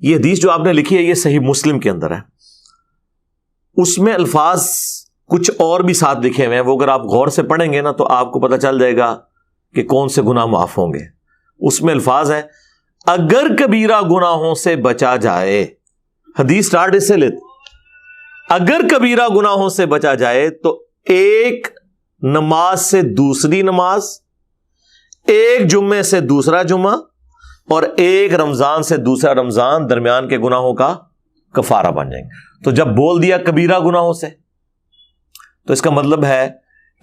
یہ حدیث جو آپ نے لکھی ہے یہ صحیح مسلم کے اندر ہے، اس میں الفاظ کچھ اور بھی ساتھ لکھے ہوئے ہیں، وہ اگر آپ غور سے پڑھیں گے نا تو آپ کو پتہ چل جائے گا کہ کون سے گناہ معاف ہوں گے۔ اس میں الفاظ ہیں اگر کبیرہ گناہوں سے بچا جائے، حدیث سٹارٹ اس سے لیتے، اگر کبیرہ گناہوں سے بچا جائے تو ایک نماز سے دوسری نماز، ایک جمعے سے دوسرا جمعہ، اور ایک رمضان سے دوسرا رمضان درمیان کے گناہوں کا کفارہ بن جائیں گے۔ تو جب بول دیا کبیرہ گناہوں سے تو اس کا مطلب ہے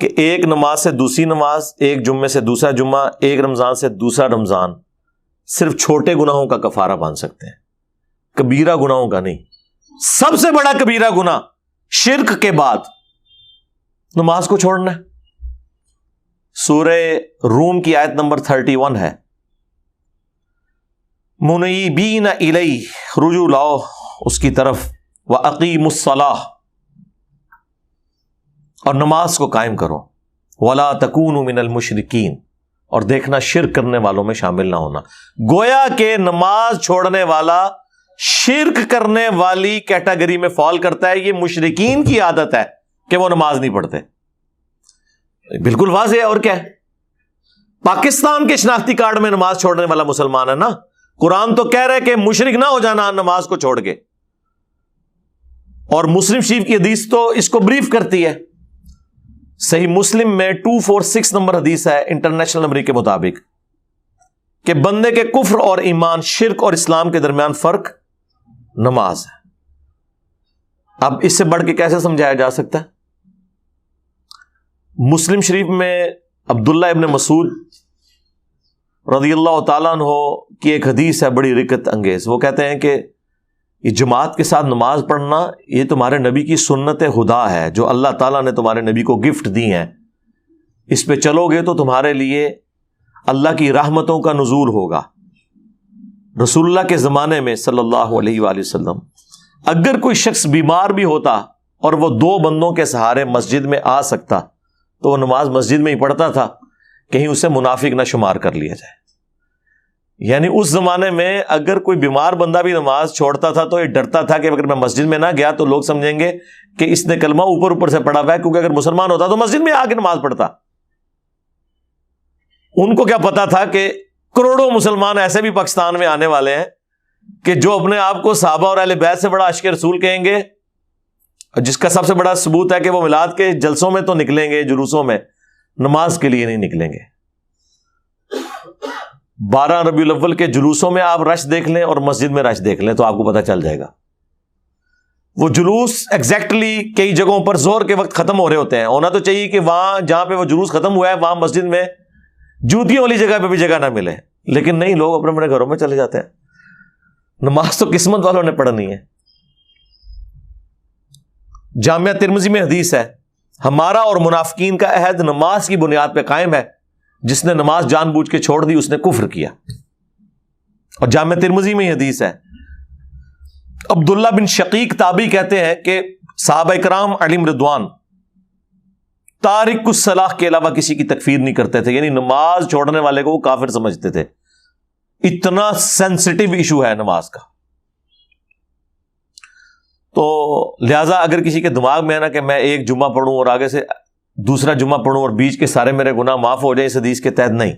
کہ ایک نماز سے دوسری نماز، ایک جمعے سے دوسرا جمعہ، ایک رمضان سے دوسرا رمضان صرف چھوٹے گناہوں کا کفارہ باندھ سکتے ہیں، کبیرہ گناہوں کا نہیں۔ سب سے بڑا کبیرہ گناہ شرک کے بعد نماز کو چھوڑنا ہے۔ سورہ روم کی آیت نمبر 31 ہے، منیبین الیہ، رجوع لاؤ اس کی طرف، وَأَقِیمُوا الصَّلَاةَ، اور نماز کو قائم کرو، وَلَا تَكُونُوا مِنَ الْمُشْرِكِينَ، اور دیکھنا شرک کرنے والوں میں شامل نہ ہونا۔ گویا کہ نماز چھوڑنے والا شرک کرنے والی کیٹیگری میں فال کرتا ہے۔ یہ مشرکین کی عادت ہے کہ وہ نماز نہیں پڑھتے، بالکل واضح ہے۔ اور کیا ہے؟ پاکستان کے شناختی کارڈ میں نماز چھوڑنے والا مسلمان ہے نا، قرآن تو کہہ رہے کہ مشرک نہ ہو جانا نماز کو چھوڑ کے، اور مسلم شریف کی حدیث تو اس کو بریف کرتی ہے۔ صحیح مسلم میں 246 نمبر حدیث ہے انٹرنیشنل نمبر کے مطابق کہ بندے کے کفر اور ایمان، شرک اور اسلام کے درمیان فرق نماز ہے۔ اب اس سے بڑھ کے کیسے سمجھایا جا سکتا ہے؟ مسلم شریف میں عبداللہ ابن مسعود رضی اللہ تعالیٰ عنہ کی ایک حدیث ہے بڑی رکت انگیز۔ وہ کہتے ہیں کہ یہ جماعت کے ساتھ نماز پڑھنا یہ تمہارے نبی کی سنت خدا ہے جو اللہ تعالیٰ نے تمہارے نبی کو گفٹ دی ہیں، اس پہ چلو گے تو تمہارے لیے اللہ کی رحمتوں کا نزول ہوگا۔ رسول اللہ کے زمانے میں صلی اللہ علیہ وآلہ وسلم اگر کوئی شخص بیمار بھی ہوتا اور وہ 2 بندوں کے سہارے مسجد میں آ سکتا تو وہ نماز مسجد میں ہی پڑھتا تھا، کہیں اسے منافق نہ شمار کر لیا جائے۔ یعنی اس زمانے میں اگر کوئی بیمار بندہ بھی نماز چھوڑتا تھا تو یہ ڈرتا تھا کہ اگر میں مسجد میں نہ گیا تو لوگ سمجھیں گے کہ اس نے کلمہ اوپر سے پڑھا ہوا ہے، کیونکہ اگر مسلمان ہوتا تو مسجد میں آ کے نماز پڑھتا۔ ان کو کیا پتا تھا کہ کروڑوں مسلمان ایسے بھی پاکستان میں آنے والے ہیں کہ جو اپنے آپ کو صحابہ اور اہل بیت سے بڑا عاشق رسول کہیں گے، جس کا سب سے بڑا ثبوت ہے کہ وہ میلاد کے جلسوں میں تو نکلیں گے، جلوسوں میں، نماز کے لیے نہیں نکلیں گے۔ 12 ربیع الاول کے جلوسوں میں آپ رش دیکھ لیں اور مسجد میں رش دیکھ لیں تو آپ کو پتہ چل جائے گا۔ وہ جلوس ایگزیکٹلی کئی جگہوں پر ظہر کے وقت ختم ہو رہے ہوتے ہیں۔ ہونا تو چاہیے کہ وہاں جہاں پہ وہ جلوس ختم ہوا ہے وہاں مسجد میں جوتیوں والی جگہ پہ بھی جگہ نہ ملے، لیکن نہیں، لوگ اپنے اپنے گھروں میں چلے جاتے ہیں۔ نماز تو قسمت والوں نے پڑھنی ہے۔ جامعہ ترمذی میں حدیث ہے، ہمارا اور منافقین کا عہد نماز کی بنیاد پہ قائم ہے، جس نے نماز جان بوجھ کے چھوڑ دی اس نے کفر کیا۔ اور جامعہ ترمذی میں حدیث ہے، عبداللہ بن شقیق تابعی کہتے ہیں کہ صحابہ کرام علیہم رضوان تارک الصلاۃ کے علاوہ کسی کی تکفیر نہیں کرتے تھے، یعنی نماز چھوڑنے والے کو وہ کافر سمجھتے تھے۔ اتنا سینسٹیو ایشو ہے نماز کا۔ تو لہٰذا اگر کسی کے دماغ میں ہے نا کہ میں ایک جمعہ پڑھوں اور آگے سے دوسرا جمعہ پڑھوں اور بیچ کے سارے میرے گناہ معاف ہو جائیں، اس حدیث کے تحت نہیں۔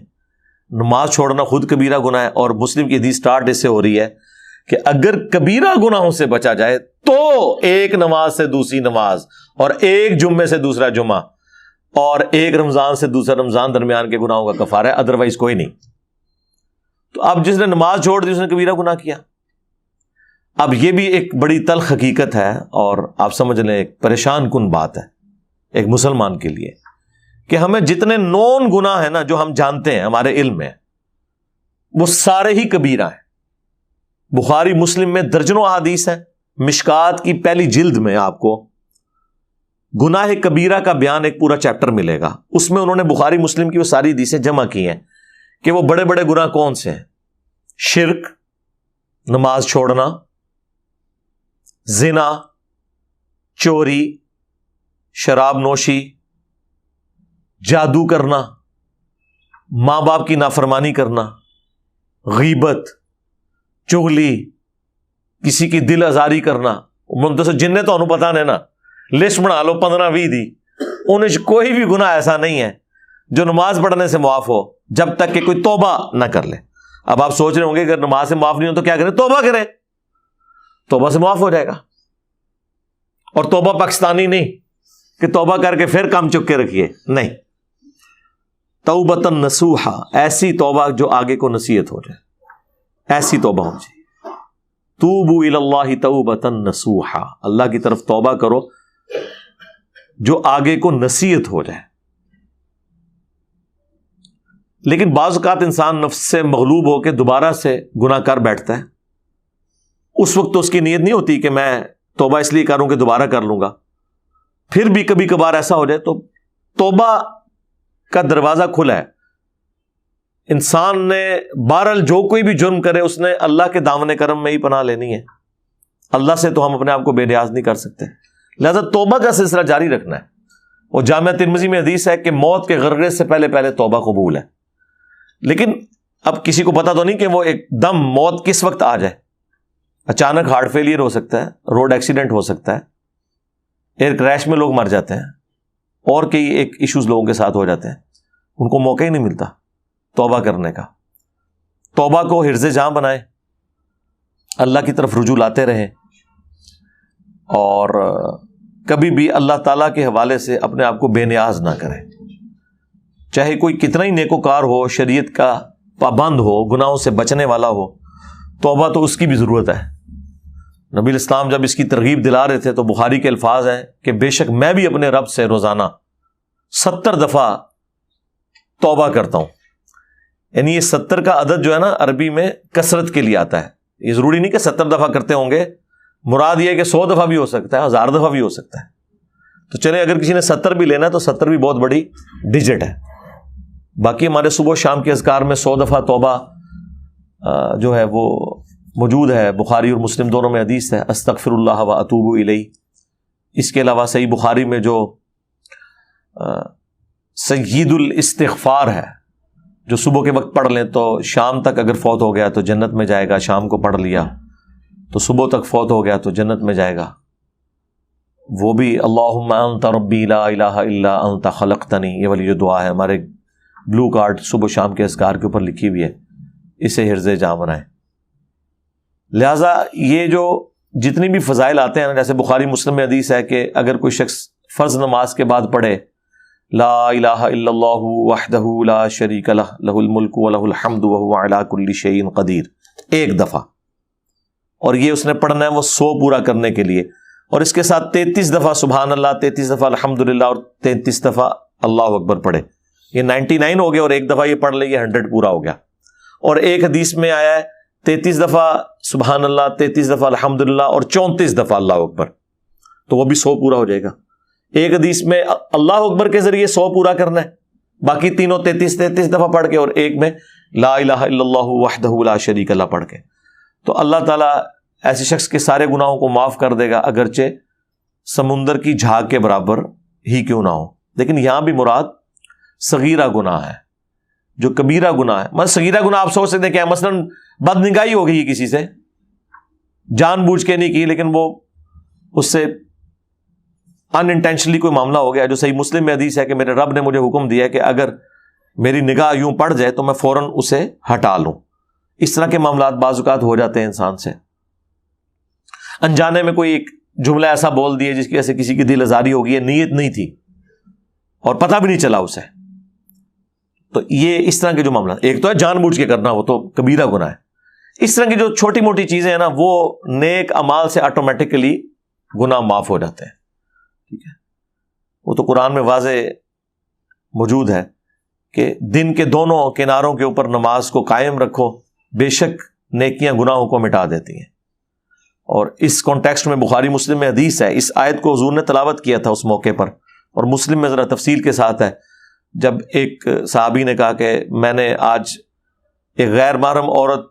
نماز چھوڑنا خود کبیرہ گناہ ہے، اور مسلم کی حدیث سٹارٹ اس سے ہو رہی ہے کہ اگر کبیرہ گناہوں سے بچا جائے تو ایک نماز سے دوسری نماز، اور ایک جمعے سے دوسرا جمعہ، اور ایک رمضان سے دوسرا رمضان درمیان کے گناہوں کا کفارہ ہے، ادروائز کوئی نہیں۔ تو اب جس نے نماز چھوڑ دی اس نے کبیرہ گناہ کیا۔ اب یہ بھی ایک بڑی تلخ حقیقت ہے، اور آپ سمجھ لیں ایک پریشان کن بات ہے ایک مسلمان کے لیے، کہ ہمیں جتنے نون گناہ ہیں نا جو ہم جانتے ہیں ہمارے علم میں، وہ سارے ہی کبیرہ ہیں۔ بخاری مسلم میں درجنوں احادیث ہیں، مشکات کی پہلی جلد میں آپ کو گناہ کبیرہ کا بیان ایک پورا چیپٹر ملے گا۔ اس میں انہوں نے بخاری مسلم کی وہ ساری حدیثیں جمع کی ہیں کہ وہ بڑے بڑے گناہ کون سے ہیں: شرک، نماز چھوڑنا، زنا، چوری، شراب نوشی، جادو کرنا، ماں باپ کی نافرمانی کرنا، غیبت، چغلی، کسی کی دل آزاری کرنا، منتصر جن نے تو انہوں پتا نہیں نا، لسٹ بنا لو 15-20 دی، ان کوئی بھی گناہ ایسا نہیں ہے جو نماز پڑھنے سے معاف ہو جب تک کہ کوئی توبہ نہ کر لے۔ اب آپ سوچ رہے ہوں گے اگر نماز سے معاف نہیں ہو تو کیا کریں؟ توبہ کریں، توبہ سے معاف ہو جائے گا۔ اور توبہ پاکستانی نہیں کہ توبہ کر کے پھر کام چک کے رکھیے، نہیں، توبۃ نصوحا، ایسی توبہ جو آگے کو نصیحت ہو جائے، ایسی توبہ ہو جائے۔ توبوا الی اللہ توبۃ نصوحا، اللہ کی طرف توبہ کرو جو آگے کو نصیحت ہو جائے۔ لیکن بعض اوقات انسان نفس سے مغلوب ہو کے دوبارہ سے گناہ کر بیٹھتا ہے، اس وقت تو اس کی نیت نہیں ہوتی کہ میں توبہ اس لیے کروں کہ دوبارہ کر لوں گا، پھر بھی کبھی کبھار ایسا ہو جائے تو توبہ کا دروازہ کھلا ہے۔ انسان نے بہرحال جو کوئی بھی جرم کرے اس نے اللہ کے دامن کرم میں ہی پناہ لینی ہے، اللہ سے تو ہم اپنے آپ کو بے نیاز نہیں کر سکتے، لہذا توبہ کا سلسلہ جاری رکھنا ہے۔ اور جامعہ ترمذی میں حدیث ہے کہ موت کے غرغرے سے پہلے پہلے توبہ قبول ہے۔ لیکن اب کسی کو پتا تو نہیں کہ وہ ایک دم موت کس وقت آ جائے، اچانک ہارٹ فیلئر ہو سکتا ہے، روڈ ایکسیڈنٹ ہو سکتا ہے، ایئر کریش میں لوگ مر جاتے ہیں، اور کئی ایک ایشوز لوگوں کے ساتھ ہو جاتے ہیں، ان کو موقع ہی نہیں ملتا توبہ کرنے کا۔ توبہ کو حرز جاں بنائیں، اللہ کی طرف رجوع لاتے رہیں، اور کبھی بھی اللہ تعالیٰ کے حوالے سے اپنے آپ کو بے نیاز نہ کریں، چاہے کوئی کتنا ہی نیکوکار ہو، شریعت کا پابند ہو، گناہوں سے بچنے والا ہو، توبہ تو اس کی بھی ضرورت ہے۔ نبی الاسلام جب اس کی ترغیب دلا رہے تھے تو بخاری کے الفاظ ہیں کہ بے شک میں بھی اپنے رب سے روزانہ 70 دفعہ توبہ کرتا ہوں۔ یعنی یہ 70 کا عدد جو ہے نا عربی میں کثرت کے لیے آتا ہے، یہ ضروری نہیں کہ 70 دفعہ کرتے ہوں گے، مراد یہ ہے کہ 100 دفعہ بھی ہو سکتا ہے، 1000 دفعہ بھی ہو سکتا ہے۔ تو چلیں اگر کسی نے 70 بھی لینا ہے تو 70 بھی بہت بڑی ڈیجٹ ہے۔ باقی ہمارے صبح و شام کے اذکار میں 100 دفعہ توبہ جو ہے وہ موجود ہے، بخاری اور مسلم دونوں میں حدیث ہے، استغفر اللہ و اتوب الیہ۔ اس کے علاوہ صحیح بخاری میں جو سید الاستغفار ہے، جو صبح کے وقت پڑھ لیں تو شام تک اگر فوت ہو گیا تو جنت میں جائے گا، شام کو پڑھ لیا تو صبح تک فوت ہو گیا تو جنت میں جائے گا، وہ بھی اللہم انت ربی لا الہ الا انت خلقتنی، یہ والی جو دعا ہے ہمارے بلو کارڈ صبح شام کے اذکار کے اوپر لکھی ہوئی ہے، اسے حرز جاں بنائیں۔ لہٰذا یہ جو جتنی بھی فضائل آتے ہیں نا، جیسے بخاری مسلم میں حدیث ہے کہ اگر کوئی شخص فرض نماز کے بعد پڑھے لا الہ الا اللہ وحدہ لا شریک لہ لہ الملک ولہ الحمد وہو علی کل شیء قدیر، ایک دفعہ، اور یہ اس نے پڑھنا ہے وہ 100 پورا کرنے کے لیے، اور اس کے ساتھ 33 دفعہ سبحان اللہ، 33 دفعہ الحمدللہ، اور 33 دفعہ اللہ اکبر پڑھے، یہ 99 ہو گیا، اور ایک دفعہ یہ پڑھ لے، یہ 100 پورا ہو گیا۔ اور ایک حدیث میں آیا ہے 33 دفعہ سبحان اللہ، 33 دفعہ الحمدللہ، اور 34 دفعہ اللہ اکبر، تو وہ بھی 100 پورا ہو جائے گا۔ ایک حدیث میں اللہ اکبر کے ذریعے 100 پورا کرنا ہے، باقی تینوں 33 دفعہ پڑھ کے، اور ایک میں لا الہ الا اللہ وحدہ لا شریک لہ پڑھ کے، تو اللہ تعالیٰ ایسے شخص کے سارے گناہوں کو معاف کر دے گا، اگرچہ سمندر کی جھاگ کے برابر ہی کیوں نہ ہو۔ لیکن یہاں بھی مراد صغیرہ گناہ ہے، جو کبیرہ گناہ ہے۔ مثلا صغیرہ گناہ آپ سوچ سکتے ہیں کہ مثلا بد نگاہی ہو گئی کسی سے، جان بوجھ کے نہیں کی، لیکن وہ اس سے ان انٹینشنلی کوئی معاملہ ہو گیا، جو صحیح مسلم میں حدیث ہے کہ میرے رب نے مجھے حکم دیا ہے کہ اگر میری نگاہ یوں پڑ جائے تو میں فوراً اسے ہٹا لوں۔ اس طرح کے معاملات بعض اوقات ہو جاتے ہیں انسان سے، انجانے میں کوئی ایک جملہ ایسا بول دیے جس کی وجہ سے کسی کی دل آزاری ہو گئی ہے، نیت نہیں تھی اور پتہ بھی نہیں چلا اسے، تو یہ اس طرح کے جو معاملات، ایک تو ہے جان بوجھ کے کرنا، وہ تو کبیرہ گناہ ہے۔ اس طرح کی جو چھوٹی موٹی چیزیں ہیں نا، وہ نیک اعمال سے آٹومیٹکلی گناہ معاف ہو جاتے ہیں، ٹھیک ہے۔ وہ تو قرآن میں واضح موجود ہے کہ دن کے دونوں کناروں کے اوپر نماز کو قائم رکھو، بے شک نیکیاں گناہوں کو مٹا دیتی ہیں۔ اور اس کانٹیکسٹ میں بخاری مسلم میں حدیث ہے، اس آیت کو حضور نے تلاوت کیا تھا اس موقع پر، اور مسلم میں ذرا تفصیل کے ساتھ ہے، جب ایک صحابی نے کہا کہ میں نے آج ایک غیر محرم عورت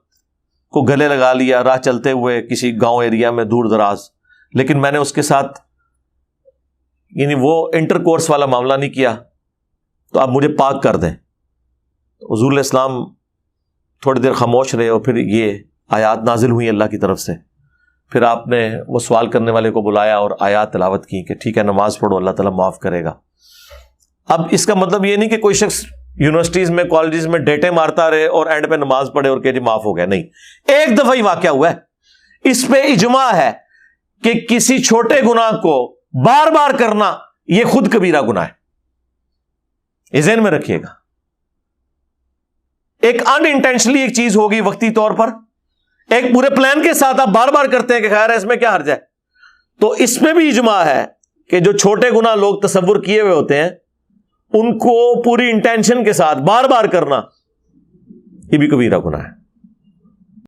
کو گلے لگا لیا راہ چلتے ہوئے کسی گاؤں ایریا میں دور دراز، لیکن میں نے اس کے ساتھ یعنی وہ انٹر کورس والا معاملہ نہیں کیا، تو آپ مجھے پاک کر دیں۔ حضور علیہ السلام تھوڑی دیر خاموش رہے، اور پھر یہ آیات نازل ہوئی اللہ کی طرف سے پھر آپ نے وہ سوال کرنے والے کو بلایا اور آیات تلاوت کی کہ ٹھیک ہے نماز پڑھو اللہ تعالیٰ معاف کرے گا. اب اس کا مطلب یہ نہیں کہ کوئی شخص یونیورسٹیز میں کالجز میں ڈیٹے مارتا رہے اور اینڈ پہ نماز پڑھے اور کہ جی معاف ہو گیا. نہیں, ایک دفعہ ہی واقعہ ہوا ہے. اس پہ اجماع ہے کہ کسی چھوٹے گناہ کو بار بار کرنا یہ خود کبیرہ گناہ ہے. یہ ذہن میں رکھیے گا. ایک ان انٹینشنلی ایک چیز ہوگی وقتی طور پر, ایک پورے پلان کے ساتھ آپ بار بار کرتے ہیں کہ خیر ہے اس میں کیا حرج ہے. تو اس میں بھی اجماع ہے کہ جو چھوٹے گناہ لوگ تصور کیے ہوئے ہوتے ہیں ان کو پوری انٹینشن کے ساتھ بار بار کرنا یہ بھی کبیرہ گناہ ہے.